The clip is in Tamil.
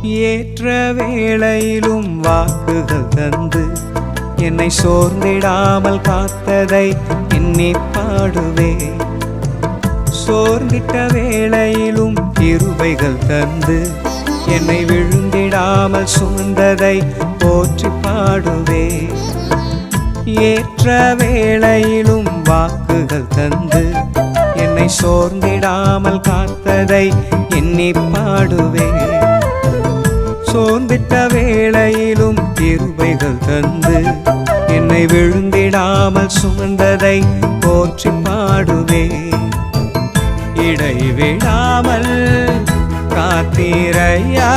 ஏற்ற வேளையிலும் வாக்குகள் தந்து என்னை சோர்ந்திடாமல் காத்ததை எண்ணி பாடுவே. சோர்ந்திட்ட வேளையிலும் கிருபைகள் தந்து என்னை விழுந்திடாமல் சுமந்ததை போற்றி பாடுவே. ஏற்ற வேளையிலும் வாக்குகள் தந்து என்னை சோர்ந்திடாமல் காத்ததை எண்ணி பாடுவே. சோர்ந்திட்ட வேளையிலும் கிருபைகள் தந்து என்னை விழுந்திடாமல் சுமந்ததை போற்றி பாடுவே. இடைவிடாமல் காத்தீரையா